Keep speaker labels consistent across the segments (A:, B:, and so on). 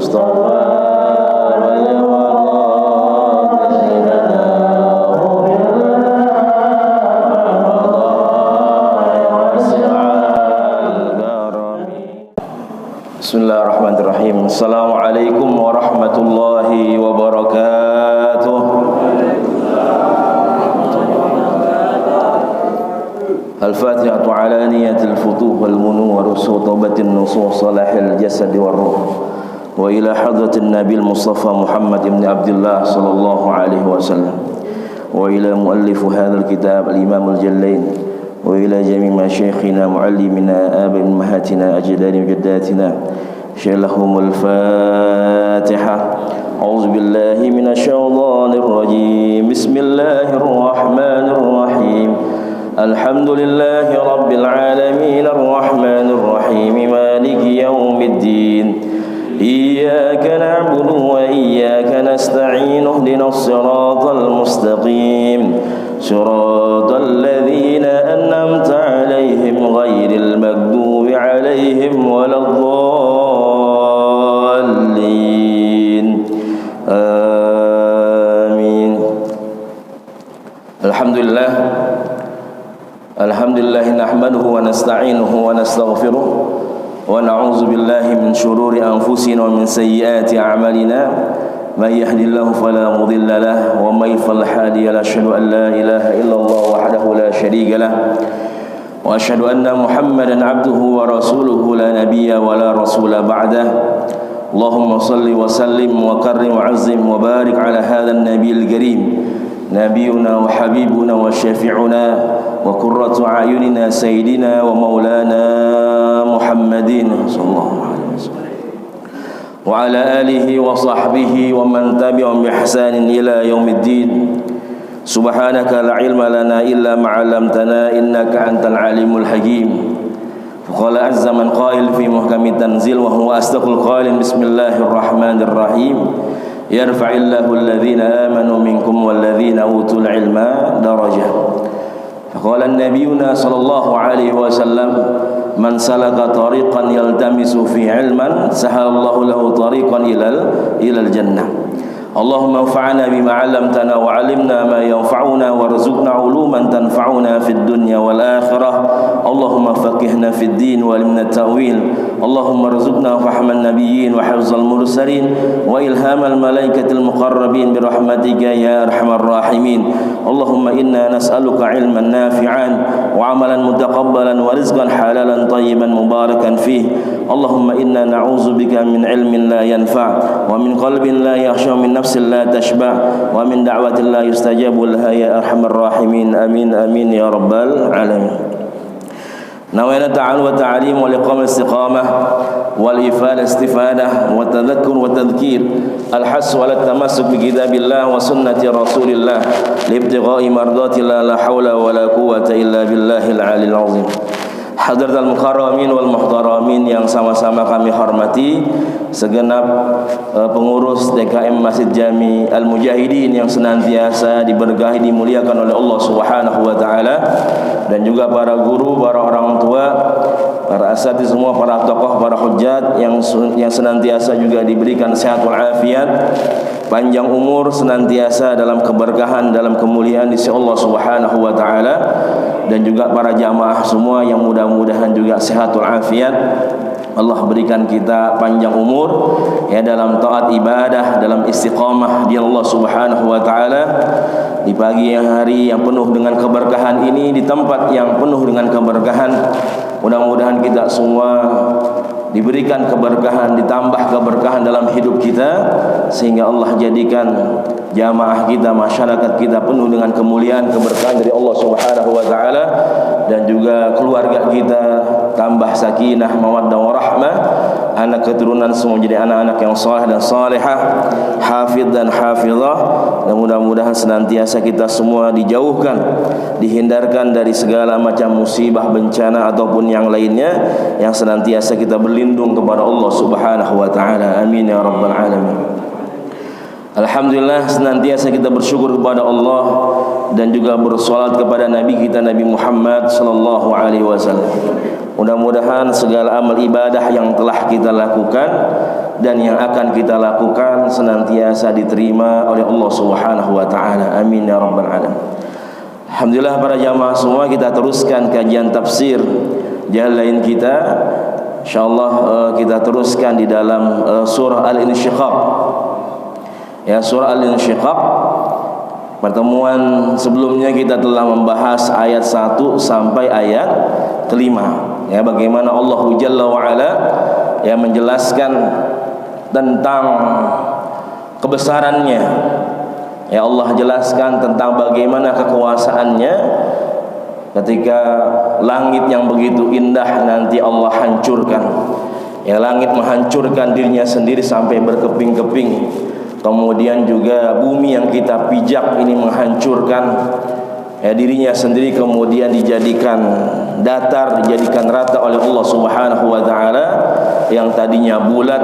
A: المصطفى Bismillahirrahmanirrahim. Assalamualaikum warahmatullahi wabarakatuh. Al-Fatihatu ala niyatil futuh wal munur sutubatin nusus salahil jasad wal ruh wa ila hadratin nabil mustafa Muhammad ibn Abdullah sallallahu alaihi wasallam wa ila muallif hadzal kitab al-imam al-jallain wa ila jami' masyayikhina muallimina abain mahatina ajdadina jaddatina syalahumul fatihah. A'udzu billahi minasyaitonir rajim. Bismillahirrahmanirrahim. Alhamdulillahi rabbil alamin arrahmanir rahim maliki yaumiddin. Iyyaka na'budu wa iyyaka nasta'in ihdinas siratal mustaqim. Siratal ladzina an'amta 'alaihim ghairil maghdubi 'alaihim waladdallin. Amin. Alhamdulillah nahmaduhu wa nasta'inuhu wa nastaghfiruh wa na'udzu billahi min shururi anfusina wa min sayyiati a'malina. May yahdihillahu fala mudilla lahu wa may yudlil hadiya lahu. Asyhadu an la ilaha illallah wahdahu la syarika lahu wa asyhadu anna Muhammadan 'abduhu wa rasuluhu la nabiyya wa la rasula ba'dahu. Allahumma salli wa sallim wa karrim wa 'azzim wa barik ala hadzal nabiyil karim nabiyuna wa habibuna wa syafi'una wa qurratu a'yunina sayyidina wa maulana Muhammadin sallallahu alaihi wasallam wa ala alihi wa sahbihi wa man tabi'ahum bi ihsanin ila yaumiddin. Subhanaka la ilma lana illa ma 'allamtana innaka antal alimul hakim. Qala azza man qail fi muhkamit tanzil wa huwa asdaqul qailin. Bismillahirrahmanirrahim. Yarfa'illahu alladhina amanu minkum walladhina utul ilma darajah. Qala an-nabiyuna sallallahu alaihi wasallam man salaka tariqan yaltamisu fi ilman sahalallahu lahu tariqan ilal jannah. Allahumma anfa'na bima 'allamtana wa 'allimna ma yanfa'una warzuqna 'uluman tanfa'una fid dunya wal akhirah. Allahumma faqihna fid din wa 'allimna at-ta'wil. Allahumma arzuqna fahman nabiyyin wa hifzal mursalin wa ilhamal malaikatil muqarrabin bi rahmatika ya arhamar rahimin. Allahumma inna nas'aluka 'ilman nafi'an wa 'amalan mutaqabbalan wa rizqan halalan tayyiban mubarakan fih. Allahumma inna na'udzubika min 'ilmin la yanfa' wa min qalbin la yakhsha min nafsin la tashba' wa min da'watin la yustajabu laha ya arhamar rahimin. Amin amin ya rabbal alamin. Nawaitu ta'al wa ta'alim wa liqam istiqamah wal ifada istifadah wa tadhakkur wa tadhkir al-hass wa at-tamassuk bi kitabillah wa sunnati rasulillah libtigha'i mardatillah la hawla wa la quwwata illa billahil 'aliyil 'azim. Hadratal mukarramin wal muhtaramin yang sama-sama kami hormati, segenap pengurus DKM Masjid Jami Al-Mujahidin yang senantiasa diberkahi dimuliakan oleh Allah Subhanahu wa taala, dan juga para guru, para orang tua, para asatidz semua, para tokoh, para hujjat yang senantiasa juga diberikan sehat wal afiat, panjang umur, senantiasa dalam keberkahan, dalam kemuliaan di sisi Allah Subhanahu wa taala, dan juga para jamaah semua yang mudah-mudahan juga sehat wal afiat. Allah berikan kita panjang umur ya dalam taat ibadah, dalam istiqamah di Allah Subhanahu wa taala, di pagi hari yang penuh dengan keberkahan ini, di tempat yang penuh dengan keberkahan. Mudah-mudahan kita semua diberikan keberkahan, ditambah keberkahan dalam hidup kita, sehingga Allah jadikan jamaah kita, masyarakat kita penuh dengan kemuliaan, keberkahan dari Allah Subhanahu wa taala, dan juga keluarga kita tambah sakinah, mawaddah warahmah, anak keturunan semua jadi anak-anak yang saleh dan salehah, hafidz dan hafizah, dan mudah-mudahan senantiasa kita semua dijauhkan, dihindarkan dari segala macam musibah, bencana ataupun yang lainnya, yang senantiasa kita berlindung kepada Allah Subhanahu wa taala. Amin ya rabbal alamin. Alhamdulillah, senantiasa kita bersyukur kepada Allah dan juga bersolat kepada Nabi kita Nabi Muhammad sallallahu alaihi wasallam. Mudah-mudahan segala amal ibadah yang telah kita lakukan dan yang akan kita lakukan senantiasa diterima oleh Allah Subhanahu wa taala. Amin ya rabbal alamin. Alhamdulillah para jamaah semua, kita teruskan kajian tafsir Jalalain kita. Insyaallah kita teruskan di dalam surah Al-Insyiqaq. Ya, surah Al-Insyiqaq. Pertemuan sebelumnya kita telah membahas ayat 1 sampai ayat kelima. Ya, bagaimana Allah Jalla wa Ala ya menjelaskan tentang kebesarannya. Ya, Allah jelaskan tentang bagaimana kekuasaannya ketika langit yang begitu indah nanti Allah hancurkan. Ya, langit menghancurkan dirinya sendiri sampai berkeping-keping. Kemudian juga bumi yang kita pijak ini menghancurkan ya dirinya sendiri, kemudian dijadikan datar, dijadikan rata oleh Allah Subhanahu wa taala. Yang tadinya bulat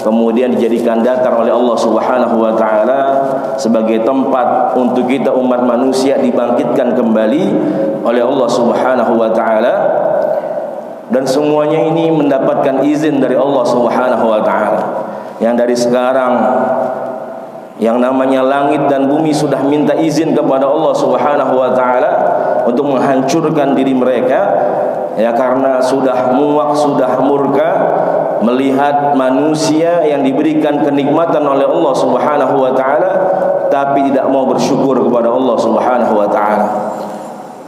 A: kemudian dijadikan datar oleh Allah Subhanahu wa taala sebagai tempat untuk kita umat manusia dibangkitkan kembali oleh Allah Subhanahu wa taala. Dan semuanya ini mendapatkan izin dari Allah Subhanahu wa taala. Yang dari sekarang yang namanya langit dan bumi sudah minta izin kepada Allah Subhanahu wa taala untuk menghancurkan diri mereka ya, karena sudah muak, sudah murka melihat manusia yang diberikan kenikmatan oleh Allah Subhanahu wa taala tapi tidak mau bersyukur kepada Allah Subhanahu wa taala.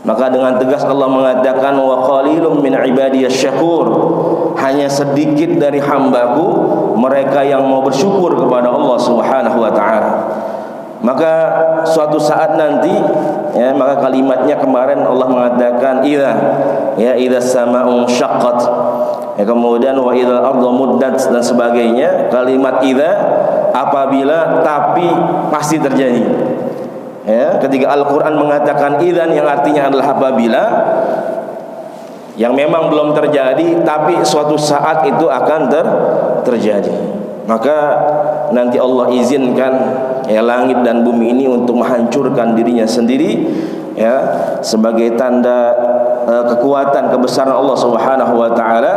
A: Maka dengan tegas Allah mengatakan, wa qalilum min ibadiyasy syakur, hanya sedikit dari hambaku mereka yang mau bersyukur kepada Allah Subhanahu wa taala. Maka suatu saat nanti ya, maka kalimatnya kemarin Allah mengatakan idza sama'un syaqqat ya, kemudian wa idzal ardu muddat dan sebagainya. Kalimat idza apabila, tapi pasti terjadi. Ya, ketika Al-Quran mengatakan idzan yang artinya adalah apabila, yang memang belum terjadi tapi suatu saat itu akan terjadi. Maka nanti Allah izinkan ya langit dan bumi ini untuk menghancurkan dirinya sendiri ya, sebagai tanda kekuatan kebesaran Allah Subhanahu wa taala,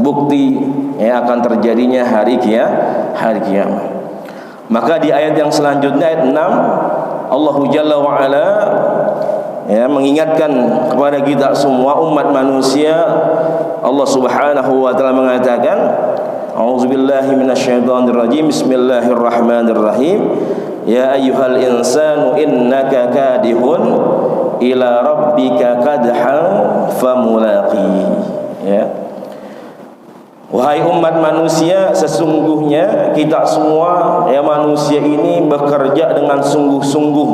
A: bukti ya akan terjadinya hari kiamat. Maka di ayat yang selanjutnya, ayat 6, Allah Jalla wa Ala ya mengingatkan kepada kita semua umat manusia. Allah Subhanahu wa taala mengatakan, a'udzubillahi minasyaitonirrajim, bismillahirrahmanirrahim, ya ayyuhal insanu innaka kadihun ila rabbika kadhan famulaqi. Ya, wahai umat manusia, sesungguhnya kita semua ya manusia ini bekerja dengan sungguh-sungguh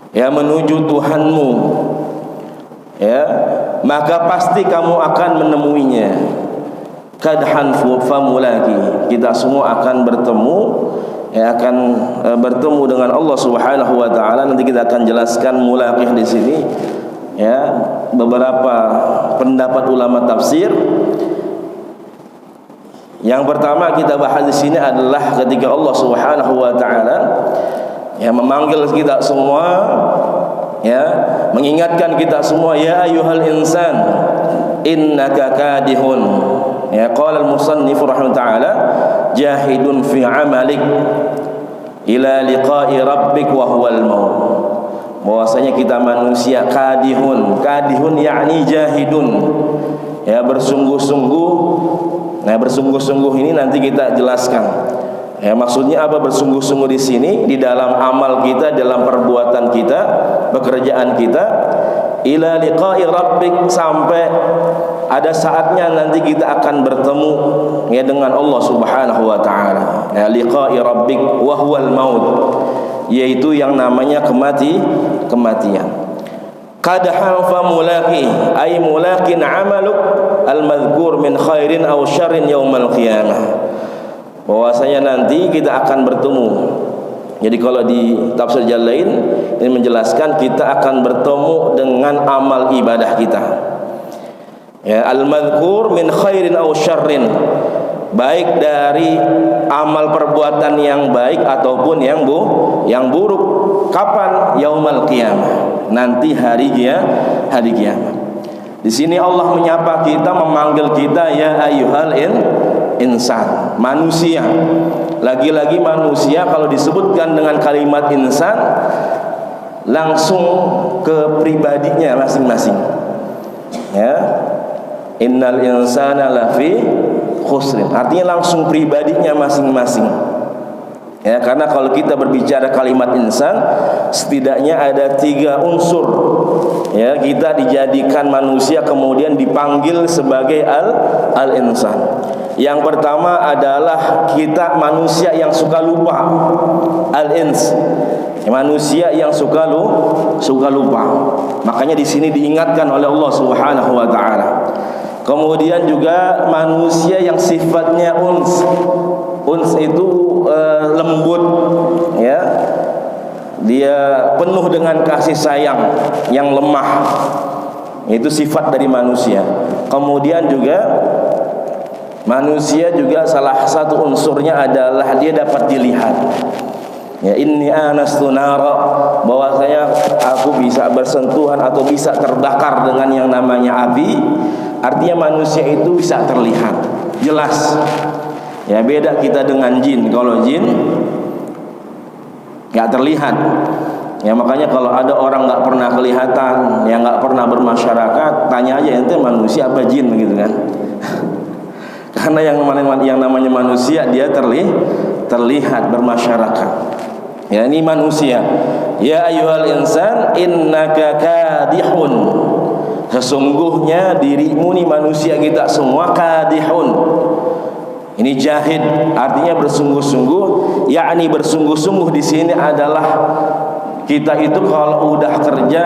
A: ya menuju Tuhanmu ya, maka pasti kamu akan menemuinya. Kadhan famulaqi, kita semua akan bertemu ya, akan bertemu dengan Allah Subhanahu wa taala. Nanti kita akan jelaskan mulaqih di sini ya, beberapa pendapat ulama tafsir. Yang pertama kita bahas di sini adalah ketika Allah Subhanahu wa taala ya memanggil kita semua ya, mengingatkan kita semua, ya ayyuhal insan innaka kadihun. Ya, qala al-musannif rahimahullah taala jahidun fi amalik ila liqa'i rabbik wa huwal maut. Bahwasanya kita manusia kadihun, kadihun yakni jahidun ya, bersungguh-sungguh. Nah, bersungguh-sungguh ini nanti kita jelaskan. Ya, maksudnya apa bersungguh-sungguh di sini? Di dalam amal kita, dalam perbuatan kita, pekerjaan kita, ila liqa'i rabbik, sampai ada saatnya nanti kita akan bertemu ya dengan Allah Subhanahu wa taala. Ya, liqa'i rabbik wa huwal maut, yaitu yang namanya kematian. Kadhan famulaqi ay mulaqin amaluk al-madhkur min khairin aw syarrin yaumal qiyamah. Bahwasanya nanti kita akan bertemu. Jadi kalau di tafsir Jalalain ini menjelaskan kita akan bertemu dengan amal ibadah kita. Ya, al-madhkur min khairin aw syarrin, baik dari amal perbuatan yang baik ataupun yang buruk. Kapan? Yaumal qiyamah, nanti hari kiamat. Di sini Allah menyapa kita, memanggil kita, ya insan, manusia. Lagi-lagi manusia kalau disebutkan dengan kalimat insan langsung ke pribadinya masing-masing. Ya. Innal insana lafi khusrin. Artinya langsung pribadinya masing-masing. Ya, karena kalau kita berbicara kalimat insan, setidaknya ada 3 unsur. Ya, kita dijadikan manusia kemudian dipanggil sebagai al-insan. Yang pertama adalah kita manusia yang suka lupa, al-ins. Manusia yang suka lupa. Makanya di sini diingatkan oleh Allah Subhanahu wa taala. Kemudian juga manusia yang sifatnya uns. Uns itu lembut, ya. Dia penuh dengan kasih sayang yang lemah. Itu sifat dari manusia. Kemudian juga manusia juga salah satu unsurnya adalah dia dapat dilihat. Ya, inni anastu nara, bahwasanya aku bisa bersentuhan atau bisa terbakar dengan yang namanya api. Artinya manusia itu bisa terlihat jelas. Ya, beda kita dengan jin. Kalau jin nggak terlihat. Ya, makanya kalau ada orang nggak pernah kelihatan, yang nggak pernah bermasyarakat, tanya aja ente manusia apa jin, begitu kan? Karena yang namanya manusia dia terlihat bermasyarakat. Ya, ini manusia. Ya ayyuhal insan innaka kadihun. Sesungguhnya dirimu nih manusia kita semua kadihun. Ini jahid, artinya bersungguh-sungguh, yakni bersungguh-sungguh di sini adalah kita itu kalau udah kerja,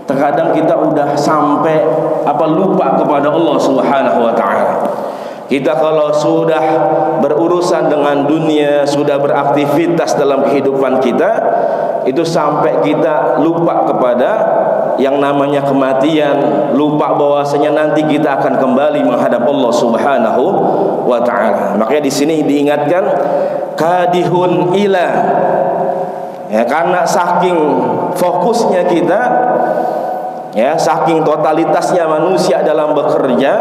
A: terkadang kita udah sampai lupa kepada Allah Subhanahu wa taala. Kita kalau sudah berurusan dengan dunia, sudah beraktivitas dalam kehidupan kita, itu sampai kita lupa kepada yang namanya kematian, lupa bahwasanya nanti kita akan kembali menghadap Allah Subhanahu wa taala. Makanya di sini diingatkan kadihun ila. Ya, karena saking fokusnya kita, ya, saking totalitasnya manusia dalam bekerja,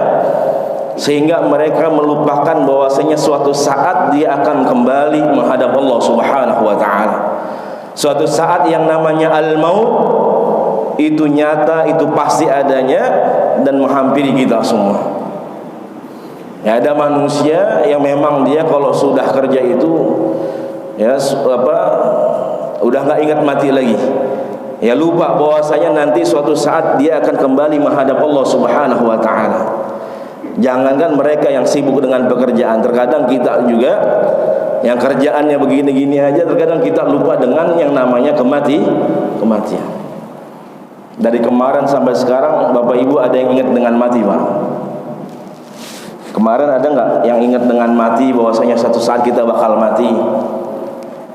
A: sehingga mereka melupakan bahwasanya suatu saat dia akan kembali menghadap Allah Subhanahu wa taala. Suatu saat yang namanya al-maut itu nyata, itu pasti adanya dan menghampiri kita semua. Ya, ada manusia yang memang dia kalau sudah kerja itu ya udah nggak ingat mati lagi. Ya, lupa bahwasanya nanti suatu saat dia akan kembali menghadap Allah Subhanahu wa taala. Jangankan mereka yang sibuk dengan pekerjaan, terkadang kita juga yang kerjaannya begini-gini aja, terkadang kita lupa dengan yang namanya kematian. Dari kemarin sampai sekarang, Bapak Ibu ada yang ingat dengan mati, Pak? Kemarin ada nggak yang ingat dengan mati, bahwasanya satu saat kita bakal mati?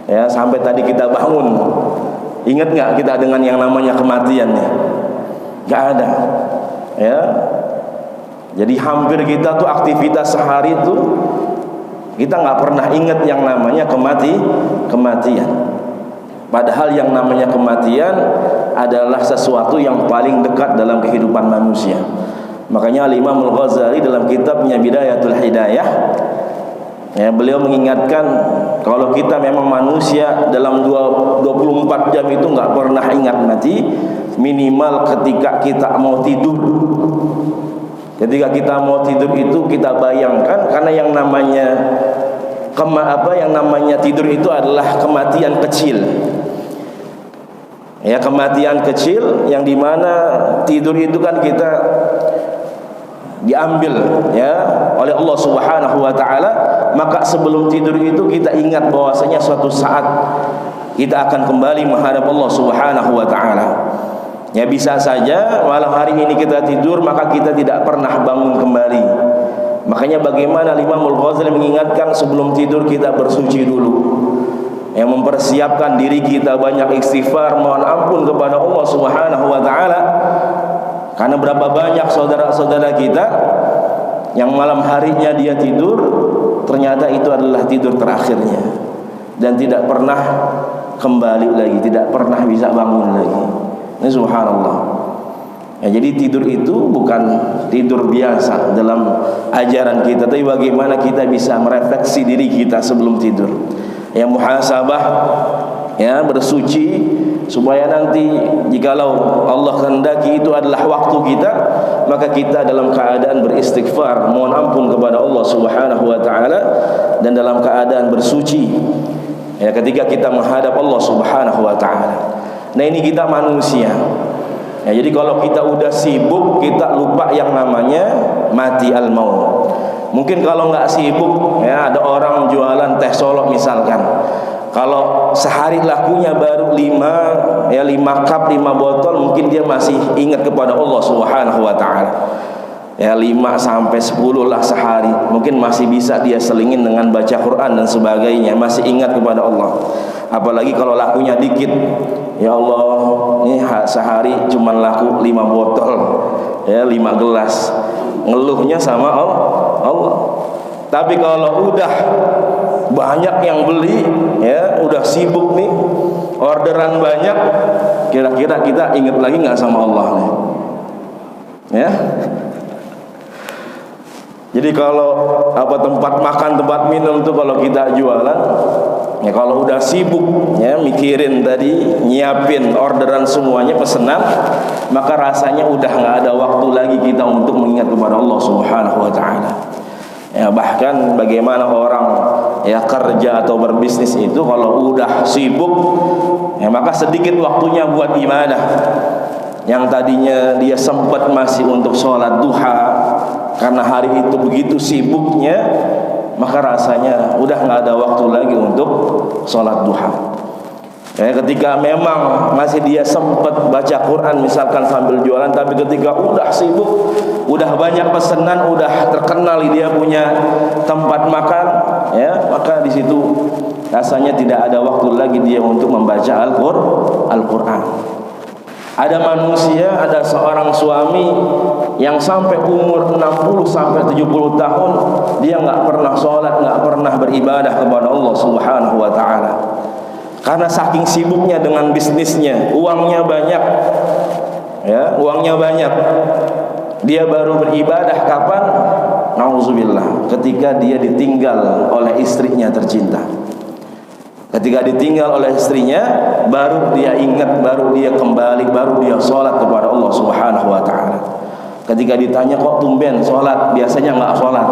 A: Ya, sampai tadi kita bangun, ingat nggak kita dengan yang namanya kematian? Nggak ada. Ya. Jadi hampir kita tuh aktivitas sehari itu kita nggak pernah ingat yang namanya kematian. Padahal yang namanya kematian adalah sesuatu yang paling dekat dalam kehidupan manusia. Makanya Al-Imam Al-Ghazali dalam kitabnya Bidayatul Hidayah, ya, beliau mengingatkan kalau kita memang manusia dalam 24 jam itu nggak pernah ingat mati, minimal ketika kita mau tidur. Ketika kita mau tidur itu kita bayangkan, karena yang namanya tidur itu adalah kematian kecil. Ya, kematian kecil yang dimana tidur itu kan kita diambil ya oleh Allah Subhanahu wa taala, maka sebelum tidur itu kita ingat bahwasanya suatu saat kita akan kembali menghadap Allah Subhanahu wa taala. Ya, bisa saja malam hari ini kita tidur maka kita tidak pernah bangun kembali. Makanya bagaimana Imam Al-Ghazali mengingatkan sebelum tidur kita bersuci dulu, yang mempersiapkan diri kita banyak istighfar, mohon ampun kepada Allah Subhanahu wa taala. Karena berapa banyak saudara-saudara kita yang malam harinya dia tidur, ternyata itu adalah tidur terakhirnya dan tidak pernah kembali lagi, tidak pernah bisa bangun lagi. Ini subhanallah. Ya, jadi tidur itu bukan tidur biasa dalam ajaran kita, tapi bagaimana kita bisa merefleksi diri kita sebelum tidur. Ya, muhasabah, ya, bersuci supaya nanti jikalau Allah kehendaki itu adalah waktu kita, maka kita dalam keadaan beristighfar, mohon ampun kepada Allah Subhanahu wa taala, dan dalam keadaan bersuci ya ketika kita menghadap Allah Subhanahu wa taala. Nah, ini kita manusia. Ya, jadi kalau kita udah sibuk, kita lupa yang namanya mati al-maut. Mungkin kalau nggak sibuk, ya, ada orang jualan teh solok misalkan. Kalau sehari lakunya baru 5 cup, 5 botol, mungkin dia masih ingat kepada Allah Subhanahu wa taala. Ya, 5 sampai 10 lah sehari. Mungkin masih bisa dia selingin dengan baca Quran dan sebagainya, masih ingat kepada Allah. Apalagi kalau lakunya dikit. Ya Allah, ini sehari cuma laku 5 botol, ya, 5 gelas. Ngeluhnya sama Allah. Tapi kalau udah banyak yang beli, ya, udah sibuk nih, orderan banyak, kira-kira kita ingat lagi nggak sama Allah nih? Ya. Jadi kalau tempat makan, tempat minum tuh kalau kita jualan, ya, kalau udah sibuk, ya, mikirin tadi, nyiapin orderan semuanya, pesanan, maka rasanya udah nggak ada waktu lagi kita untuk mengingat kepada Allah Subhanahu wa taala. Ya, bahkan bagaimana orang, ya, kerja atau berbisnis itu kalau udah sibuk, ya, maka sedikit waktunya buat ibadah. Yang tadinya dia sempat masih untuk sholat duha, karena hari itu begitu sibuknya, maka rasanya udah nggak ada waktu lagi untuk sholat duha. Ya, ketika memang masih dia sempat baca Quran misalkan sambil jualan, tapi ketika udah sibuk, udah banyak pesanan, udah terkenal dia punya tempat makan, ya, maka di situ rasanya tidak ada waktu lagi dia untuk membaca Al-Quran. Ada manusia, ada seorang suami yang sampai umur 60 sampai 70 tahun dia nggak pernah sholat, nggak pernah beribadah kepada Allah Subhanahu wa taala. Karena saking sibuknya dengan bisnisnya, uangnya banyak, ya, uangnya banyak. Dia baru beribadah kapan? Nauzubillah, ketika dia ditinggal oleh istrinya tercinta. Ketika ditinggal oleh istrinya, baru dia ingat, baru dia kembali, baru dia sholat kepada Allah Subhanahu wa taala. Ketika ditanya, kok tumben sholat, biasanya nggak sholat,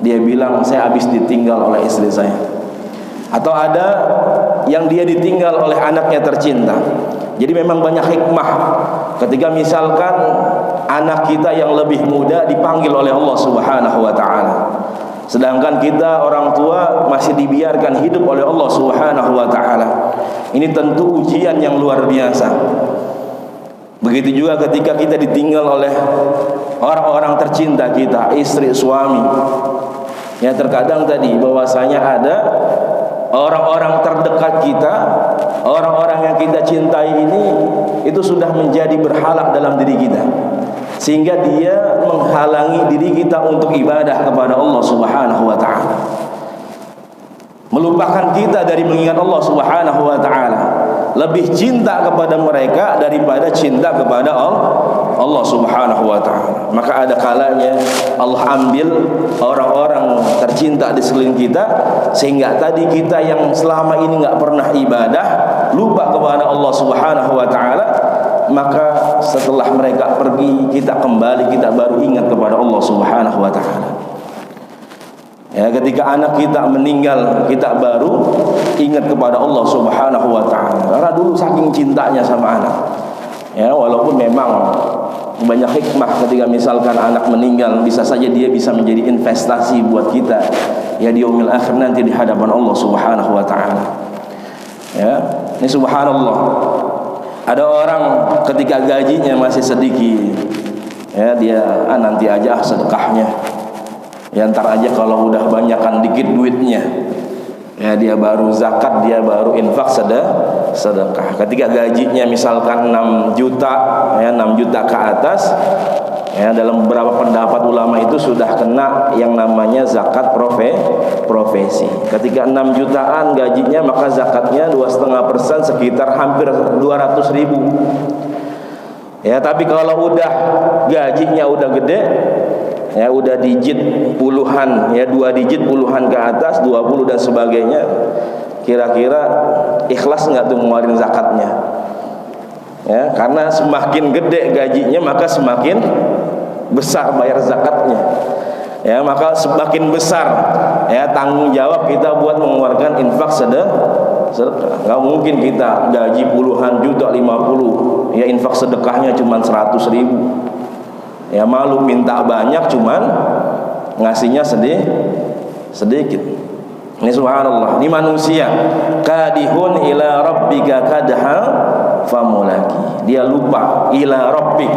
A: dia bilang, saya habis ditinggal oleh istri saya. Atau ada yang dia ditinggal oleh anaknya tercinta. Jadi memang banyak hikmah ketika misalkan anak kita yang lebih muda dipanggil oleh Allah Subhanahu wa taala, sedangkan kita orang tua masih dibiarkan hidup oleh Allah Subhanahu wa taala. Ini tentu ujian yang luar biasa. Begitu juga ketika kita ditinggal oleh orang-orang tercinta kita, istri, suami. Ya, terkadang tadi bahwasanya ada orang-orang terdekat kita, orang-orang yang kita cintai ini, itu sudah menjadi berhala dalam diri kita, sehingga dia menghalangi diri kita untuk ibadah kepada Allah Subhanahu wa taala, melupakan kita dari mengingat Allah Subhanahu wa taala. Lebih cinta kepada mereka daripada cinta kepada Allah Subhanahu wa taala. Maka ada kalanya Allah ambil orang-orang tercinta di sekeliling kita, sehingga tadi kita yang selama ini nggak pernah ibadah, lupa kepada Allah Subhanahu wa taala, maka setelah mereka pergi, kita kembali, kita baru ingat kepada Allah Subhanahu wa taala. Ya, ketika anak kita meninggal, kita baru ingat kepada Allah Subhanahu wa taala. Karena dulu saking cintanya sama anak. Ya, walaupun memang banyak hikmah ketika misalkan anak meninggal, bisa saja dia bisa menjadi investasi buat kita, ya, di yaumil akhir nanti di hadapan Allah Subhanahu wa taala. Ya, ini subhanallah. Ada orang ketika gajinya masih sedikit, ya, dia nanti aja sedekahnya. Ya, ntar aja kalau udah banyakan dikit duitnya, ya, dia baru zakat, dia baru infak sedekah. Ketika gajinya misalkan 6 juta, ya, 6 juta ke atas, ya, dalam beberapa pendapat ulama itu sudah kena yang namanya zakat profesi. Ketika 6 jutaan gajinya, maka zakatnya 2,5%, sekitar hampir 200.000. Ya, tapi kalau udah gajinya udah gede, ya udah digit puluhan, ya 2 digit puluhan ke atas, 20 dan sebagainya, kira-kira ikhlas nggak tuh ngeluarin zakatnya? Ya, karena semakin gede gajinya maka semakin besar bayar zakatnya. Ya, maka semakin besar ya tanggung jawab kita buat mengeluarkan infak sedekah. Nggak mungkin kita gaji puluhan juta, 50, ya infak sedekahnya cuma 100 ribu. Ya malu minta banyak, cuman ngasihnya sedikit. Ini subhanallah, ini manusia kadihun ila rabbika kadha famulaki. Dia lupa ila rabbik,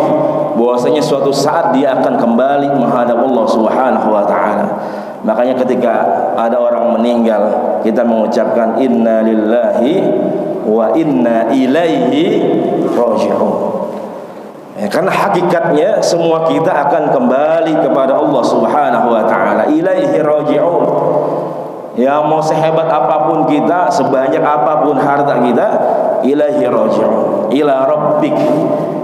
A: bahwasanya suatu saat dia akan kembali menghadap Allah Subhanahu wa taala. Makanya ketika ada orang meninggal, kita mengucapkan inna lillahi wa inna ilaihi raji'un. Ya, karena hakikatnya semua kita akan kembali kepada Allah Subhanahu wa taala. Ilaihi raji'un. Ya, mau sehebat apapun kita, sebanyak apapun harta kita, ilaihi raji'un, ila rabbik.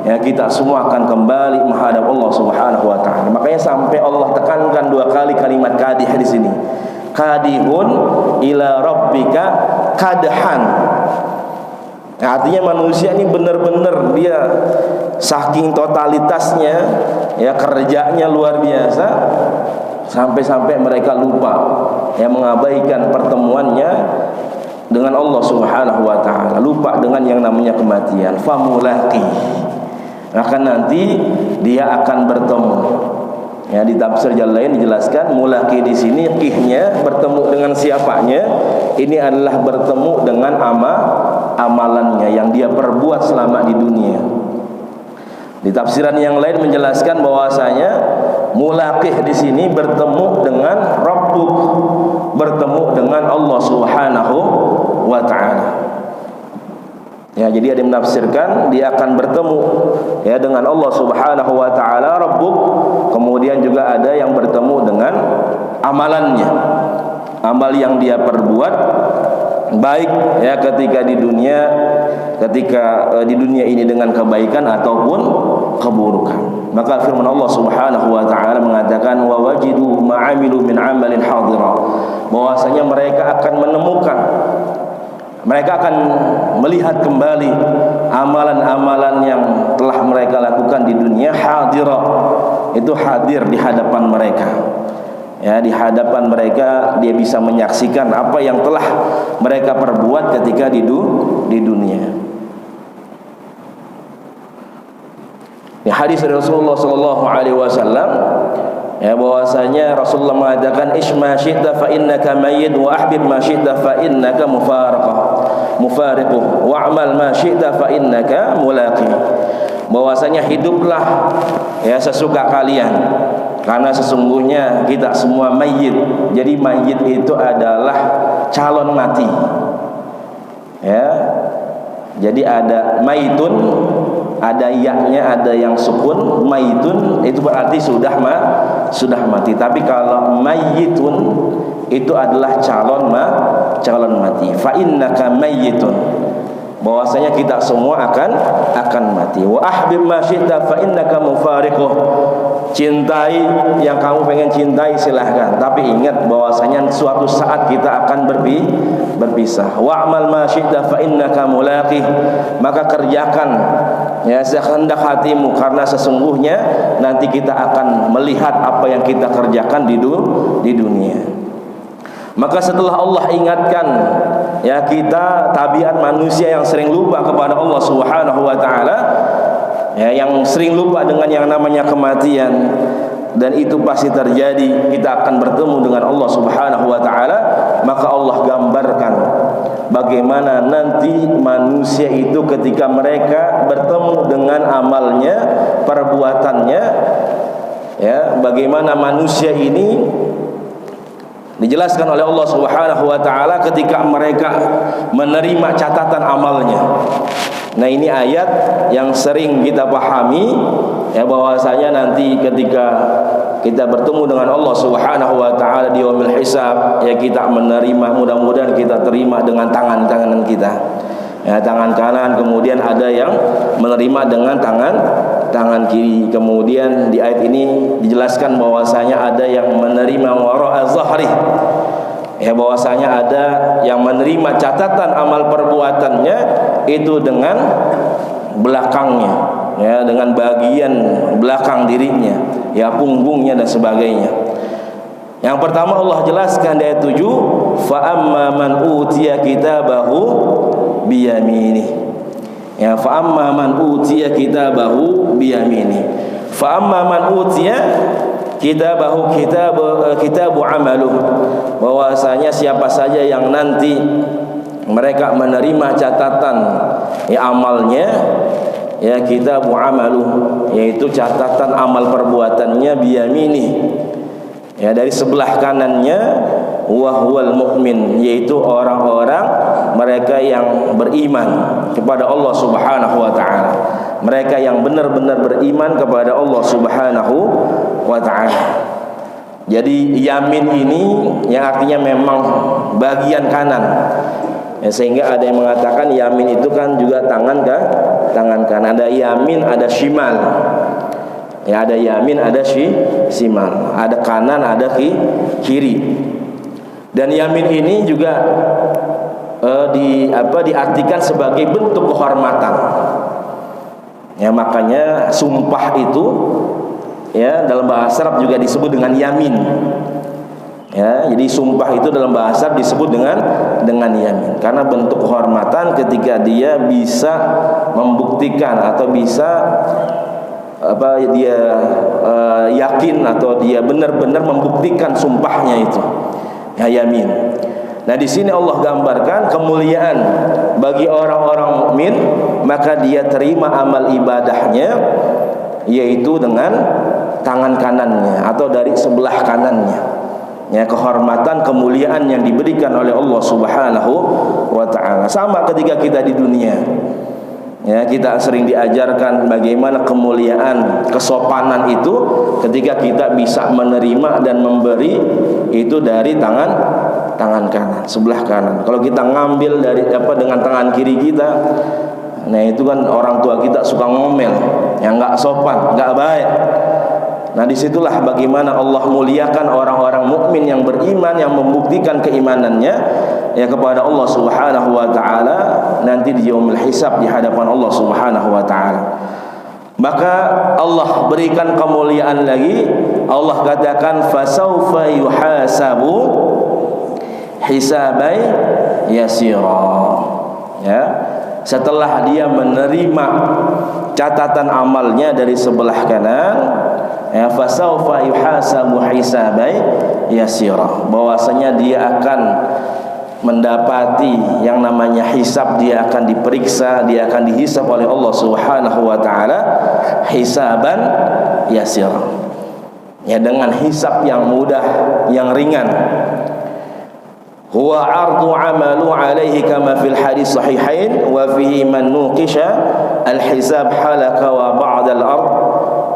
A: Ya, kita semua akan kembali menghadap Allah Subhanahu wa taala. Makanya sampai Allah tekankan 2 kali kalimat kadih di sini. Kadihun ila rabbika kadhan. Nah, artinya manusia ini benar-benar dia saking totalitasnya, ya kerjanya luar biasa, sampai-sampai mereka lupa, ya mengabaikan pertemuannya dengan Allah Subhanahu wa taala, lupa dengan yang namanya kematian. Famulaqi, akan nanti dia akan bertemu. Ya, di tafsir jalan lain dijelaskan mulaqi di sini qihnya bertemu dengan siapanya, ini adalah bertemu dengan amalannya yang dia perbuat selama di dunia. Di tafsiran yang lain menjelaskan bahwasanya mulaqih di sini bertemu dengan Rabbuk, bertemu dengan Allah Subhanahu wa taala. Ya, jadi ada yang menafsirkan dia akan bertemu ya dengan Allah Subhanahu wa taala Rabbuk, kemudian juga ada yang bertemu dengan amalannya. Amal yang dia perbuat baik ya ketika di dunia ini dengan kebaikan ataupun keburukan. Maka firman Allah Subhanahu wa taala mengatakan wa wajidu ma'amilu min amalin hadira, bahwasanya mereka akan menemukan, mereka akan melihat kembali amalan-amalan yang telah mereka lakukan di dunia. Hadira itu hadir di hadapan mereka. Ya, di hadapan mereka dia bisa menyaksikan apa yang telah mereka perbuat ketika di dunia. Di hadis Rasulullah sallallahu alaihi wasallam, ya bahwasanya Rasulullah mengatakan isma syi'ta fa innaka mayyit wa ahbib ma syi'ta fa innaka mufariquh wa'mal ma syi'ta fa innaka mulaqi. Bahwasanya hiduplah ya sesuka kalian, karena sesungguhnya kita semua mayyit. Jadi mayyit itu adalah calon mati. Ya. Jadi ada maitun, ada yaknya, ada yang sukun. Maitun itu berarti sudah mati. Tapi kalau mayyitun itu adalah calon mati. Fa innaka mayyitun, bahwasanya kita semua akan mati. Wa ahbib ma syi'ta fa innaka mufariquh. Cintai yang kamu pengen cintai silahkan, tapi ingat bahwasanya suatu saat kita akan berpisah. Wa'mal ma syi'ta fa innaka mulaqih, maka kerjakan ya sekehendak hatimu, karena sesungguhnya nanti kita akan melihat apa yang kita kerjakan di dunia. Maka setelah Allah ingatkan ya kita tabiat manusia yang sering lupa kepada Allah Subhanahu wa taala, ya, yang sering lupa dengan yang namanya kematian, dan itu pasti terjadi, kita akan bertemu dengan Allah Subhanahu wa taala. Maka Allah gambarkan bagaimana nanti manusia itu ketika mereka bertemu dengan amalnya, perbuatannya, ya, bagaimana manusia ini dijelaskan oleh Allah Subhanahu wa taala ketika mereka menerima catatan amalnya. Nah, ini ayat yang sering kita pahami ya, bahwasanya nanti ketika kita bertemu dengan Allah Subhanahu wa taala di yaumil hisab, ya kita menerima, mudah-mudahan kita terima dengan tangan-tangan kita. ya, tangan kanan, kemudian ada yang menerima dengan tangan kiri. Kemudian di ayat ini dijelaskan bahwasanya ada yang menerima wara'a zahri, ya, bahwasanya ada yang menerima catatan amal perbuatannya itu dengan belakangnya, ya, dengan bagian belakang dirinya, ya, punggungnya dan sebagainya. Yang pertama Allah jelaskan di ayat 7, fa amma man utiya kitabahu biyamini, ya, fa amma man utiya kitabahu biyamini. Fa amma man utiya kitabahu, kitabu amaluh, bahwasanya siapa saja yang nanti mereka menerima catatan, ya, amalnya, ya, kitabu amaluh, yaitu catatan amal perbuatannya, biyamini, ya, dari sebelah kanannya, wa huwal mu'min, yaitu orang-orang mereka yang beriman kepada Allah Subhanahu wa taala, mereka yang benar-benar beriman kepada Allah Subhanahu wa taala. Jadi yamin ini yang artinya memang bagian kanan, ya, sehingga ada yang mengatakan yamin itu kan juga tangan kanan. Ada yamin, ada shimal, ya, ada yamin, ada shimal, ada kanan, ada kiri. Dan yamin ini juga diartikan sebagai bentuk kehormatan, ya, makanya sumpah itu, ya, dalam bahasa Arab juga disebut dengan yamin, ya. Jadi sumpah itu dalam bahasa Arab disebut dengan yamin, karena bentuk kehormatan ketika dia bisa membuktikan atau bisa dia yakin atau dia benar-benar membuktikan sumpahnya itu, ya, yamin. Nah, di sini Allah gambarkan kemuliaan bagi orang-orang mukmin, maka dia terima amal ibadahnya yaitu dengan tangan kanannya atau dari sebelah kanannya, ya, kehormatan kemuliaan yang diberikan oleh Allah Subhanahu wa taala. Sama ketika kita di dunia, ya, kita sering diajarkan bagaimana kemuliaan, kesopanan itu ketika kita bisa menerima dan memberi itu dari tangan kanan, sebelah kanan. Kalau kita ngambil dari dengan tangan kiri kita, nah itu kan orang tua kita suka ngomel, yang nggak sopan, nggak baik. Nah, disitulah bagaimana Allah muliakan orang-orang mukmin yang beriman, yang membuktikan keimanannya, ya, kepada Allah Subhanahu wa taala nanti di yaumil hisab di hadapan Allah Subhanahu wa taala. Maka Allah berikan kemuliaan lagi. Allah katakan fasaufa yuhasabu hisabai yasira, ya, setelah dia menerima catatan amalnya dari sebelah kanan, ya, fasaufa yuhasabu hisabai yasira, bahwasanya dia akan mendapati yang namanya hisab, dia akan diperiksa, dia akan dihisab oleh Allah Subhanahu wa taala hisaban yasira, ya, dengan hisab yang mudah, yang ringan. Huwa ardu amalu alaihi kama fil hadis sahihain wa fihi man nuqisha al-hisab halaka wa ba'da al-ard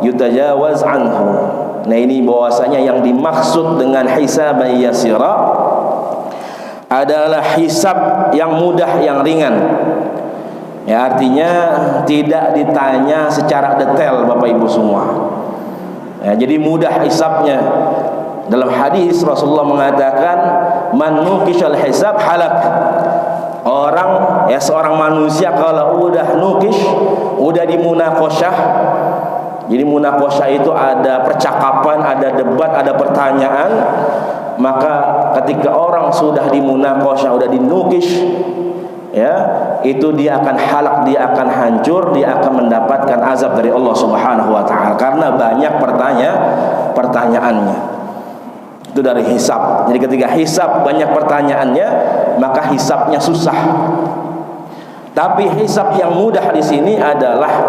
A: yutajawaz anhu. Nah, ini bahwasanya yang dimaksud dengan hisab yasira adalah hisab yang mudah, yang ringan, ya, artinya tidak ditanya secara detail Bapak Ibu semua, ya, jadi mudah hisabnya. Dalam hadis Rasulullah mengatakan man nuqishal hisab halak, orang, ya, seorang manusia kalau udah nukish, udah dimunaqasyah. Jadi munaqasyah itu ada percakapan, ada debat, ada pertanyaan. Maka ketika orang sudah dimunaqasyah, udah dinukish, ya, itu dia akan halak, dia akan hancur, dia akan mendapatkan azab dari Allah Subhanahu wa taala karena banyak pertanyaannya. Itu dari hisab. Jadi ketika hisab banyak pertanyaannya, maka hisabnya susah. Tapi hisab yang mudah di sini adalah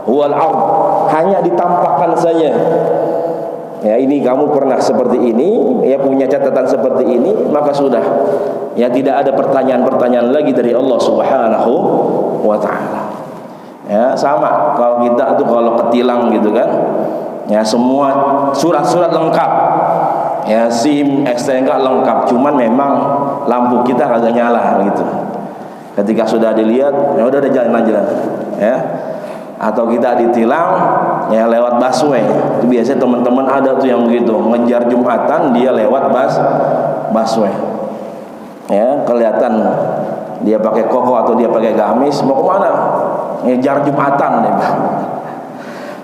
A: wal ard, hanya ditampakkan saja. Ya, ini kamu pernah seperti ini, ya, punya catatan seperti ini, maka sudah. Ya, tidak ada pertanyaan-pertanyaan lagi dari Allah Subhanahu wa taala. Ya, sama kalau kita tuh kalau ketilang gitu kan. Ya, semua surat-surat lengkap. Ya, SIM, STNK lengkap, cuman memang lampu kita kagak nyala gitu. Ketika sudah dilihat, ya udah jalan aja, ya. Atau kita ditilang, ya lewat busway. Itu biasanya teman-teman ada tuh yang begitu, ngejar Jumatan dia lewat busway. Ya, kelihatan dia pakai koko atau dia pakai gamis, mau kemana? Ngejar Jumatan dia.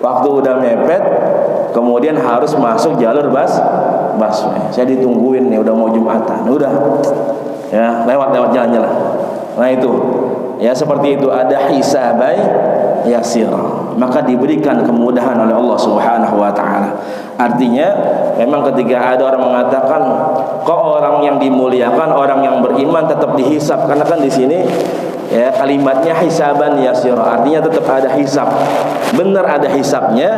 A: Waktu udah mepet, kemudian harus masuk jalur busway. Saya ditungguin nih, udah mau Jumatan, udah, ya lewat jalannya lah. Nah itu, ya seperti itu, ada hisabai yasir, maka diberikan kemudahan oleh Allah Subhanahu wa taala. Artinya memang ketika ada orang mengatakan kok orang yang dimuliakan, orang yang beriman tetap dihisab, karena kan di sini ya kalimatnya hisaban yasir, artinya tetap ada hisab. Benar ada hisabnya,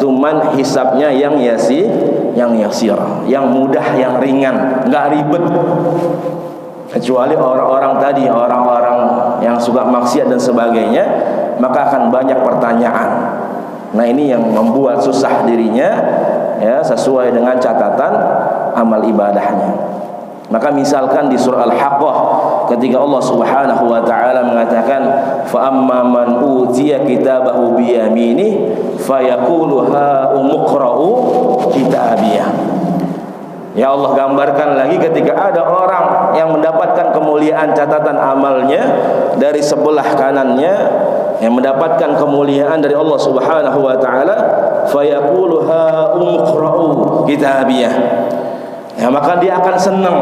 A: cuman hisabnya yang yasir, yang mudah, yang ringan, nggak ribet. Kecuali orang-orang tadi, orang-orang yang suka maksiat dan sebagainya, maka akan banyak pertanyaan. Nah ini yang membuat susah dirinya, ya sesuai dengan catatan amal ibadahnya. Maka misalkan di surah Al-Haqqah, ketika Allah Subhanahu wa taala mengatakan fa amma man utiya kitabahu bi yaminihi fayaqulu ha umqra'u kitabiyah. Ya Allah gambarkan lagi ketika ada orang yang mendapatkan kemuliaan catatan amalnya dari sebelah kanannya, yang mendapatkan kemuliaan dari Allah Subhanahu wa taala, fayaqulu ha umqra'u kitabiyah. Ya, maka dia akan senang.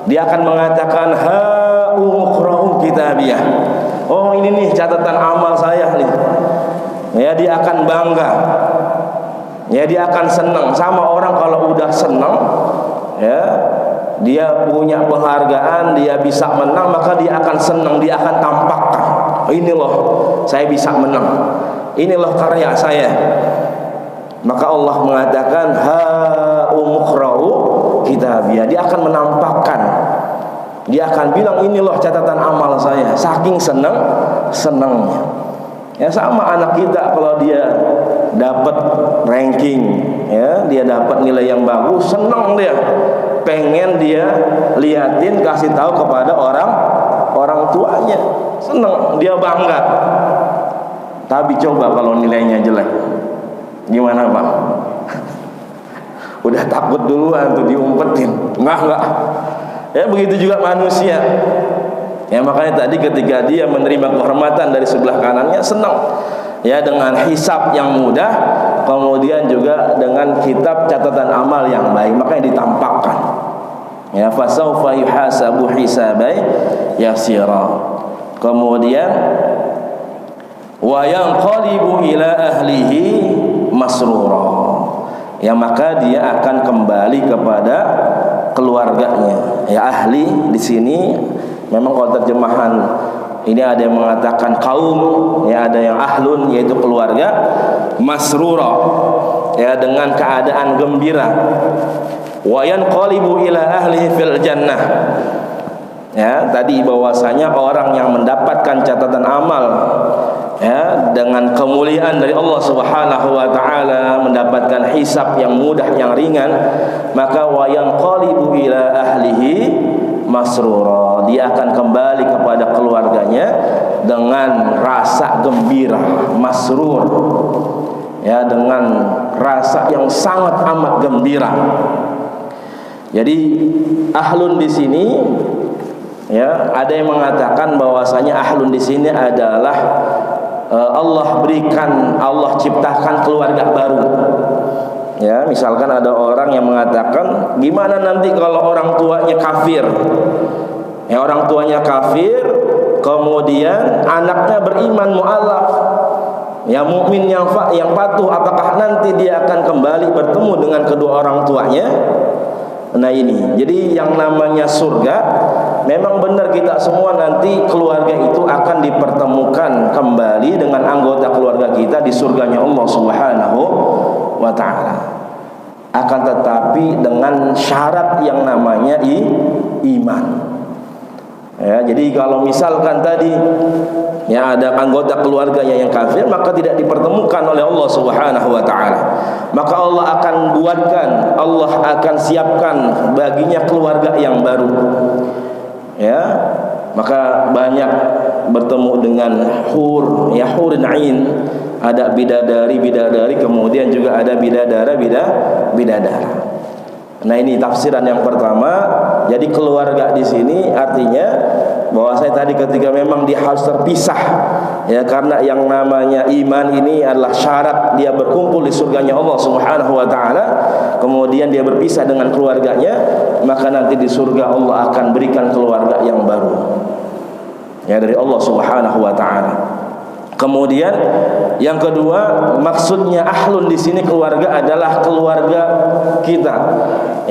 A: Dia akan mengatakan ha umqra'u kitabiyah. Oh, ini nih catatan amal saya nih. Ya, dia akan bangga. Ya, dia akan senang. Sama orang kalau udah senang, ya, dia punya penghargaan, dia bisa menang, maka dia akan senang, dia akan tampakkan, oh, ini loh saya bisa menang, ini loh karya saya. Maka Allah mengatakan ha umqra'u kitabiyah, dia akan menampakkan, dia akan bilang ini loh catatan amal saya, saking senangnya. Ya sama anak kita kalau dia dapat ranking, ya dia dapat nilai yang bagus, senang dia, pengen dia liatin, kasih tahu kepada orang tuanya, senang dia, bangga. Tapi coba kalau nilainya jelek, gimana Pak? Udah takut duluan tuh diumpetin, enggak. Ya begitu juga manusia. Ya makanya tadi ketika dia menerima kehormatan dari sebelah kanannya, senang. Ya dengan hisab yang mudah, kemudian juga dengan kitab catatan amal yang baik, makanya ditampakkan. Ya fasaufa yuhasabu hisabai yasira. Kemudian wa yanqalibu ila ahlihi masrura. Ya maka dia akan kembali kepada keluarganya. Ya ahli di sini memang kalau terjemahan ini ada yang mengatakan kaum, ya ada yang ahlun yaitu keluarga, masrura ya dengan keadaan gembira. Wa yanqalibu ila ahlihi fil jannah. Ya, tadi bahwasanya orang yang mendapatkan catatan amal ya dengan kemuliaan dari Allah Subhanahu wa taala, mendapatkan hisab yang mudah, yang ringan, maka wa yanqalibu ila ahlihi masrura, dia akan kembali kepada keluarganya dengan rasa gembira, masrur, ya dengan rasa yang sangat amat gembira. Jadi ahlun di sini, ya ada yang mengatakan bahwasanya ahlun di sini adalah Allah berikan, Allah ciptakan keluarga baru. Ya, misalkan ada orang yang mengatakan, gimana nanti kalau orang tuanya kafir? Ya, orang tuanya kafir, kemudian anaknya beriman mu'alaf, ya mukmin yang patuh, apakah nanti dia akan kembali bertemu dengan kedua orang tuanya? Nah ini, jadi yang namanya surga, memang benar kita semua nanti keluarga itu akan dipertemukan kembali dengan anggota keluarga kita di surganya Allah Subhanahu wa ta'ala. Akan tetapi dengan syarat yang namanya iman. Ya, jadi kalau misalkan tadi ya ada anggota keluarganya yang kafir, maka tidak dipertemukan oleh Allah Subhanahu wa ta'ala. Maka Allah akan buatkan, Allah akan siapkan baginya keluarga yang baru. Ya, maka banyak bertemu dengan hurin ain, ada bidadari, kemudian juga ada bidadara. Nah, ini tafsiran yang pertama. Jadi keluarga di sini artinya bahwa saya tadi ketika memang dia harus terpisah, ya, karena yang namanya iman ini adalah syarat dia berkumpul di surganya Allah Subhanahu wa taala. Kemudian dia berpisah dengan keluarganya, maka nanti di surga Allah akan berikan keluarga yang baru, ya, dari Allah Subhanahu wa taala. Kemudian yang kedua, maksudnya ahlun di sini keluarga adalah keluarga kita,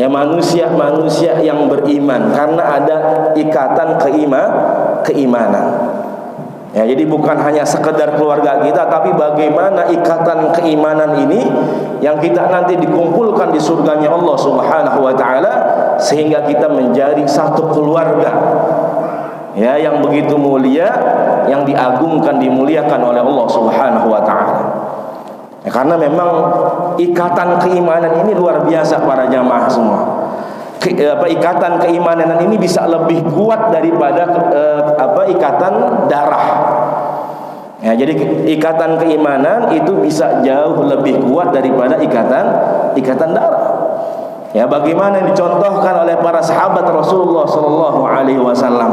A: ya, manusia yang beriman, karena ada ikatan keimanan. Ya, jadi bukan hanya sekedar keluarga kita, tapi bagaimana ikatan keimanan ini yang kita nanti dikumpulkan di surganya Allah Subhanahu wa taala, sehingga kita menjadi satu keluarga, ya, yang begitu mulia, yang diagungkan, dimuliakan oleh Allah Subhanahu wa taala. Ya, karena memang ikatan keimanan ini luar biasa para jamaah semua. Ikatan keimanan ini bisa lebih kuat daripada ikatan darah. Ya, jadi ikatan keimanan itu bisa jauh lebih kuat daripada ikatan darah. Ya, bagaimana dicontohkan oleh para sahabat Rasulullah sallallahu alaihi wasallam.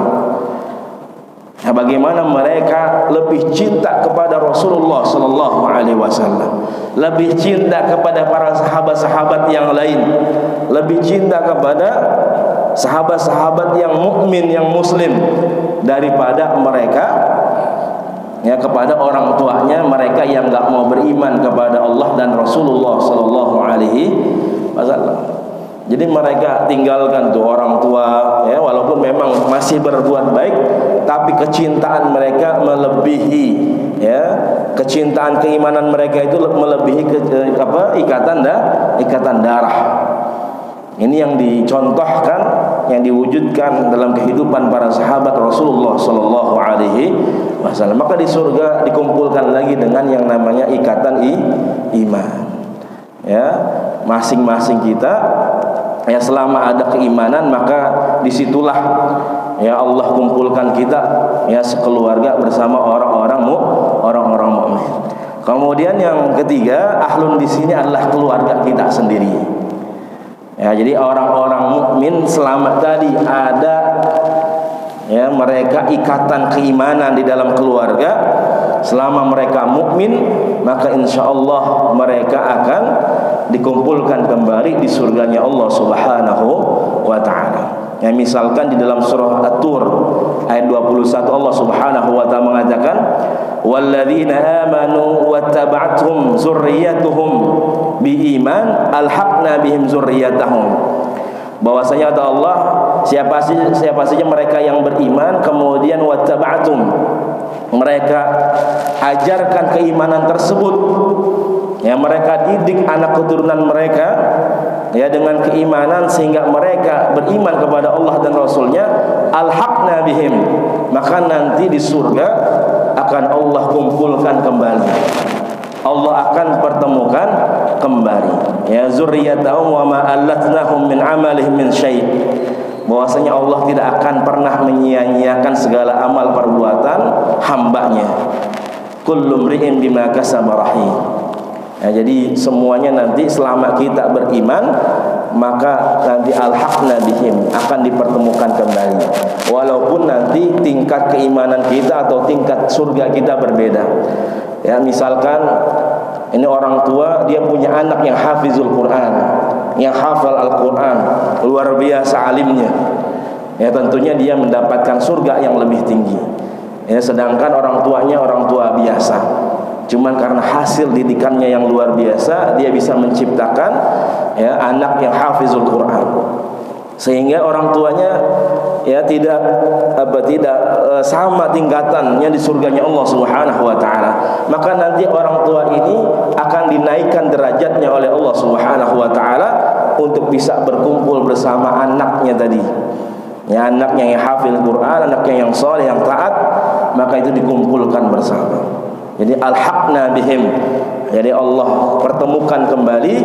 A: Ya, bagaimana mereka lebih cinta kepada Rasulullah sallallahu alaihi wasallam, lebih cinta kepada para sahabat-sahabat yang lain, lebih cinta kepada sahabat-sahabat yang mukmin, yang muslim, daripada mereka, ya, kepada orang tuanya mereka yang enggak mau beriman kepada Allah dan Rasulullah sallallahu alaihi wasallam. Jadi mereka tinggalkan tuh orang tua, ya, walaupun memang masih berbuat baik, tapi kecintaan mereka melebihi, ya, kecintaan keimanan mereka itu melebihi ikatan darah. Ini yang dicontohkan, yang diwujudkan dalam kehidupan para sahabat Rasulullah sallallahu alaihi wasallam. Maka di surga dikumpulkan lagi dengan yang namanya ikatan iman. Ya, masing-masing kita, ya, selama ada keimanan, maka disitulah, ya, Allah kumpulkan kita, ya, sekeluarga bersama orang-orang mukmin. Kemudian yang ketiga, ahlun di sini adalah keluarga kita sendiri. Ya, jadi orang-orang mukmin selama tadi ada, ya, mereka ikatan keimanan di dalam keluarga. Selama mereka mukmin, maka insya Allah mereka akan dikumpulkan kembali di surganya Allah Subhanahu wa ta'ala. Ya, misalkan di dalam surah At-Tur ayat 21 Allah Subhanahu wa ta'ala mengatakan, walladzina amanu wattaba'athum zurriyyatuhum biiman alhaqna bihim zurriyyatahum. Bahwasanya kata Allah, siapa saja mereka yang beriman kemudian wattaba'athum, mereka ajarkan keimanan tersebut, ya, mereka didik anak keturunan mereka, ya, dengan keimanan sehingga mereka beriman kepada Allah dan Rasulnya, alhaqna bihim, maka nanti di surga akan Allah kumpulkan kembali, Allah akan pertemukan kembali, ya, zurriyatahum wa ma allatnahum min amalihim min syai'. Bahwasanya Allah tidak akan pernah menyia-nyiakan segala amal perbuatan hambanya. Kullu mri'in bima kasaba rahim. Ya, jadi semuanya nanti selama kita beriman, maka nanti alhaqna bihim, akan dipertemukan kembali. Walaupun nanti tingkat keimanan kita atau tingkat surga kita berbeda. Ya, misalkan ini orang tua, dia punya anak yang hafizul Quran, yang hafal Al-Quran, luar biasa alimnya, ya, tentunya dia mendapatkan surga yang lebih tinggi. Ya, sedangkan orang tuanya orang tua biasa, cuman karena hasil didikannya yang luar biasa, dia bisa menciptakan, ya, anak yang hafizul Quran, sehingga orang tuanya, ya, tidak sama tingkatannya di surganya Allah Subhanahu wa ta'ala. Maka nanti orang tua ini akan dinaikkan derajatnya oleh Allah Subhanahu wa ta'ala untuk bisa berkumpul bersama anaknya tadi, ya, anaknya yang hafil Quran, anaknya yang soleh, yang taat, maka itu dikumpulkan bersama. Jadi alhaqna bihim, jadi Allah pertemukan kembali,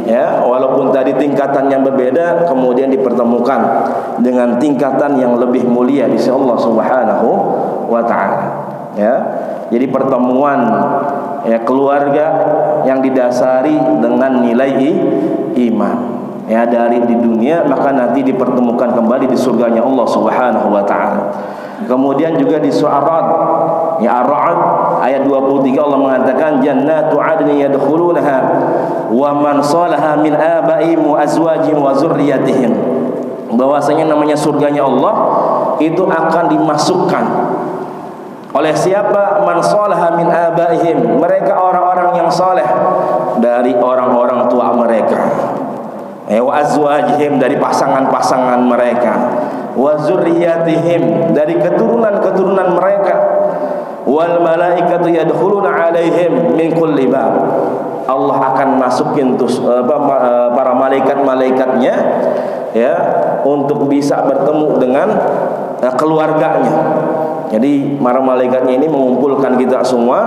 A: ya, walaupun tadi tingkatan yang berbeda kemudian dipertemukan dengan tingkatan yang lebih mulia di sisi Allah Subhanahu wa taala. Ya. Jadi pertemuan keluarga yang didasari dengan nilai iman. Ya, dari di dunia maka nanti dipertemukan kembali di surganya Allah Subhanahu wa taala. Kemudian juga di surah Ar-Ra'd, ya Ar-Ra'd ayat 23 Allah mengatakan jannatu 'adnin yadkhulunaha wa man salaha min abaihim wa azwajihim wa dzurriyyatihim. Bahwasanya namanya surganya Allah itu akan dimasukkan oleh siapa? Man salaha min abaihim, mereka orang-orang yang saleh dari orang-orang tua mereka. Wa azwajihim, dari pasangan-pasangan mereka. Wa dzurriyyatihim, dari keturunan-keturunan mereka. Wal malaikatu yadkhuluna 'alaihim min kulli bab. Allah akan masukin para malaikat-malaikatnya ya untuk bisa bertemu dengan keluarganya. Jadi para malaikatnya ini mengumpulkan kita semua,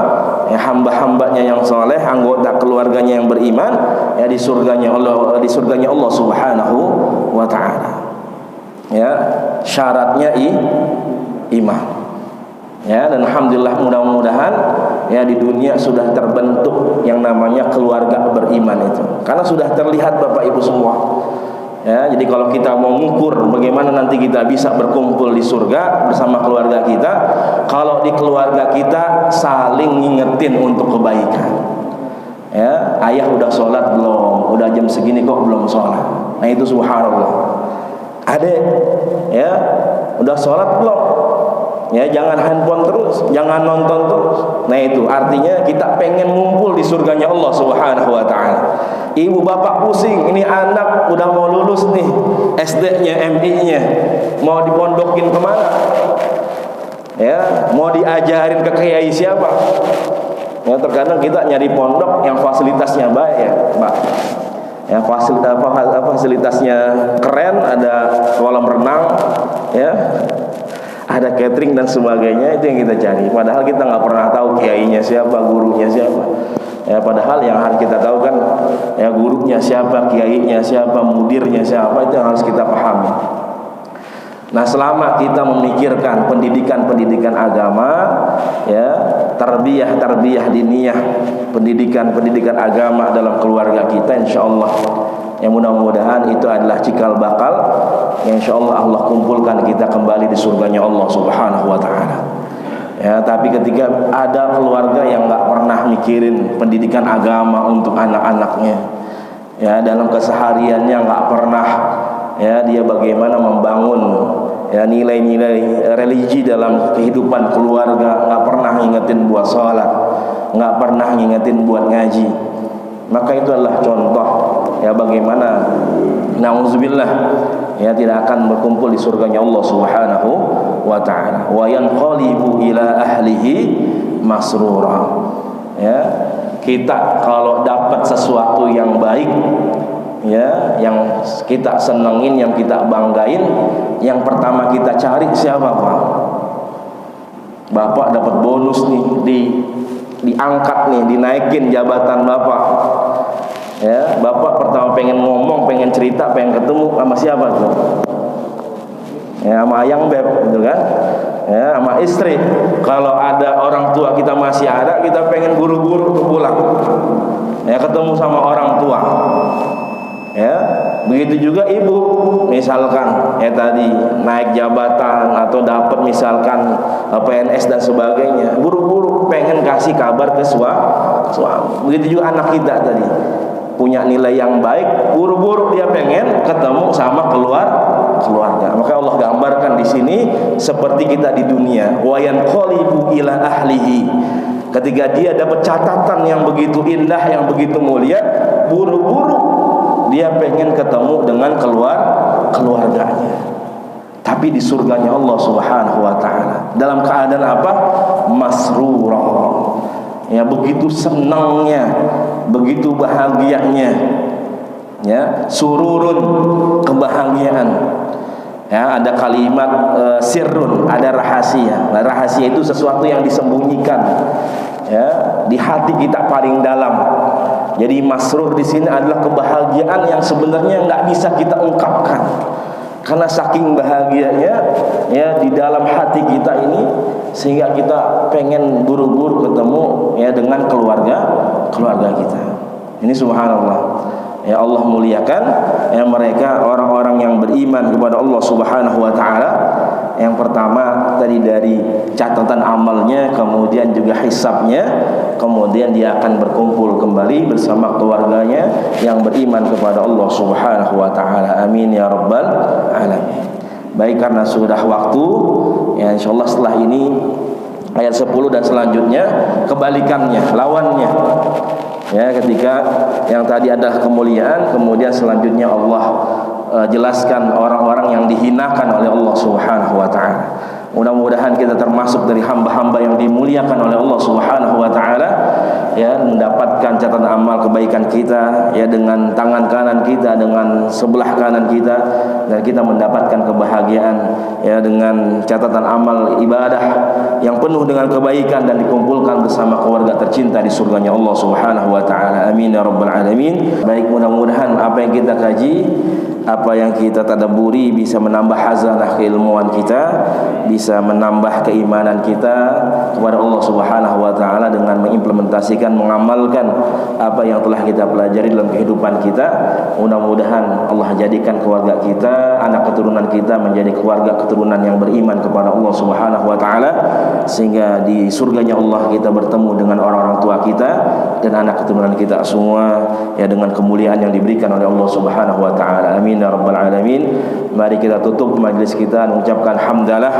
A: ya, hamba-hambanya yang soleh, anggota keluarganya yang beriman, ya di surganya Allah Subhanahu wa taala. Ya, syaratnya iman. Ya, dan alhamdulillah mudah-mudahan ya di dunia sudah terbentuk yang namanya keluarga beriman itu. Karena sudah terlihat Bapak Ibu semua. Ya, jadi kalau kita mau mengukur bagaimana nanti kita bisa berkumpul di surga bersama keluarga kita, kalau di keluarga kita saling ngingetin untuk kebaikan. Ya, ayah udah sholat belum? Udah jam segini kok belum sholat? Nah itu subhanallah. Adek, ya udah sholat belum? Ya jangan handphone terus, jangan nonton terus. Nah itu artinya kita pengen ngumpul di surganya Allah Subhanahu wa taala. Ibu bapak pusing, ini anak udah mau lulus nih SD-nya, MI-nya, mau dipondokin kemana? Ya, mau diajarin ke kiai siapa? Ya terkadang kita nyari pondok yang fasilitasnya baik ya, Pak. Ya fasilitasnya keren, ada kolam renang, ya, ada catering dan sebagainya, itu yang kita cari. Padahal kita nggak pernah tahu kiainya siapa, gurunya siapa. Ya, padahal yang harus kita tahu kan ya gurunya siapa, kiainya siapa, mudirnya siapa, itu yang harus kita pahami. Nah, selama kita memikirkan pendidikan agama, ya, tarbiyah diniyah, pendidikan agama dalam keluarga kita, insyaallah ya mudah-mudahan itu adalah cikal bakal yang insyaallah Allah kumpulkan kita kembali di surganya Allah Subhanahu wa taala. Ya, tapi ketika ada keluarga yang nggak pernah mikirin pendidikan agama untuk anak-anaknya, ya dalam kesehariannya nggak pernah, ya dia bagaimana membangun ya nilai-nilai religi dalam kehidupan keluarga, nggak pernah ngingetin buat sholat, nggak pernah ngingetin buat ngaji, maka itu adalah contoh ya bagaimana na'udzubillah ya tidak akan berkumpul di surganya Allah Subhanahu wa ta'ala. Wa yanqalibu ila ahlihi masrura. Ya, kita kalau dapat sesuatu yang baik, ya, yang kita senengin, yang kita banggain, yang pertama kita cari siapa, Pak? Bapak dapat bonus nih, diangkat nih, dinaikin jabatan Bapak. Ya, Bapak pertama pengen ngomong, pengen cerita, pengen ketemu sama siapa tuh? Ya, sama ayang beb, gitu kan? Ya, sama istri. Kalau ada orang tua kita masih ada, kita pengen buru-buru pulang. Ya, ketemu sama orang tua. Ya, begitu juga ibu, misalkan ya tadi naik jabatan atau dapat misalkan PNS dan sebagainya, buru-buru pengen kasih kabar ke suami. Begitu juga anak kita tadi punya nilai yang baik, buru-buru dia pengen ketemu sama keluarga. Maka Allah gambarkan di sini seperti kita di dunia, wa yanqalibu ila ahlihi. Ketika dia dapat catatan yang begitu indah, yang begitu mulia, buru-buru dia pengen ketemu dengan keluarganya. Tapi di surganya Allah Subhanahu wa taala dalam keadaan apa? Masrura. Ya, begitu senangnya, begitu bahagianya. Ya, sururun, kebahagiaan. Ya, ada kalimat sirrun, ada rahasia. Nah, rahasia itu sesuatu yang disembunyikan. Ya, di hati kita paling dalam. Jadi masrur di sini adalah kebahagiaan yang sebenarnya nggak bisa kita ungkapkan. Karena saking bahagianya ya di dalam hati kita ini, sehingga kita pengen buru-buru ketemu ya dengan keluarga kita. Ini subhanallah. Ya Allah muliakan ya mereka orang-orang yang beriman kepada Allah Subhanahu wa taala. Yang pertama tadi dari catatan amalnya, kemudian juga hisabnya, kemudian dia akan berkumpul kembali bersama keluarganya yang beriman kepada Allah Subhanahu wa taala. Amin ya rabbal alamin. Baik, karena sudah waktu ya, insyaallah setelah ini ayat 10 dan selanjutnya kebalikannya, lawannya. Ya, ketika yang tadi adalah kemuliaan, kemudian selanjutnya Allah jelaskan orang-orang yang dihinakan oleh Allah Subhanahu wa taala. Mudah-mudahan kita termasuk dari hamba-hamba yang dimuliakan oleh Allah Subhanahu wa taala, ya, mendapatkan catatan amal kebaikan kita ya dengan tangan kanan kita, dengan sebelah kanan kita, dan kita mendapatkan kebahagiaan ya dengan catatan amal ibadah yang penuh dengan kebaikan dan dikumpulkan bersama keluarga tercinta di surganya Allah Subhanahu wa taala. Amin ya rabbal alamin. Baik, mudah-mudahan apa yang kita kaji, apa yang kita tadabburi bisa menambah hazanah keilmuan kita, bisa menambah keimanan kita kepada Allah Subhanahu wa taala dengan mengimplementasikan, mengamalkan apa yang telah kita pelajari dalam kehidupan kita. Mudah-mudahan Allah jadikan keluarga kita, anak keturunan kita menjadi keluarga keturunan yang beriman kepada Allah Subhanahu wa taala, sehingga di surganya Allah kita bertemu dengan orang-orang tua kita dan anak keturunan kita semua ya dengan kemuliaan yang diberikan oleh Allah Subhanahu wa taala. Amin ya rabbal alamin. Mari kita tutup majlis kita mengucapkan hamdalah,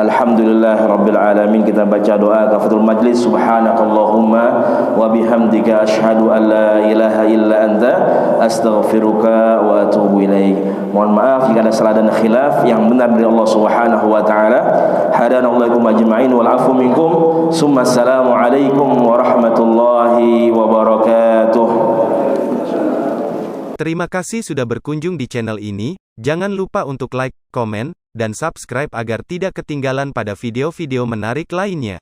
A: alhamdulillah rabbil alamin. Kita baca doa kafatul majlis. Subhanakallahumma wa bihamdika asyhadu an la ilaha illa anta astaghfiruka wa atubu ilaik. Mohon maaf jika ada salah dan khilaf, yang benar dari Allah Subhanahu wa taala. Hadanallahu ajma'in wal afu minkum. Summa assalamu alaikum warahmatullahi wabarakatuh.
B: Terima kasih sudah berkunjung di channel ini. Jangan lupa untuk like, komen, dan subscribe agar tidak ketinggalan pada video-video menarik lainnya.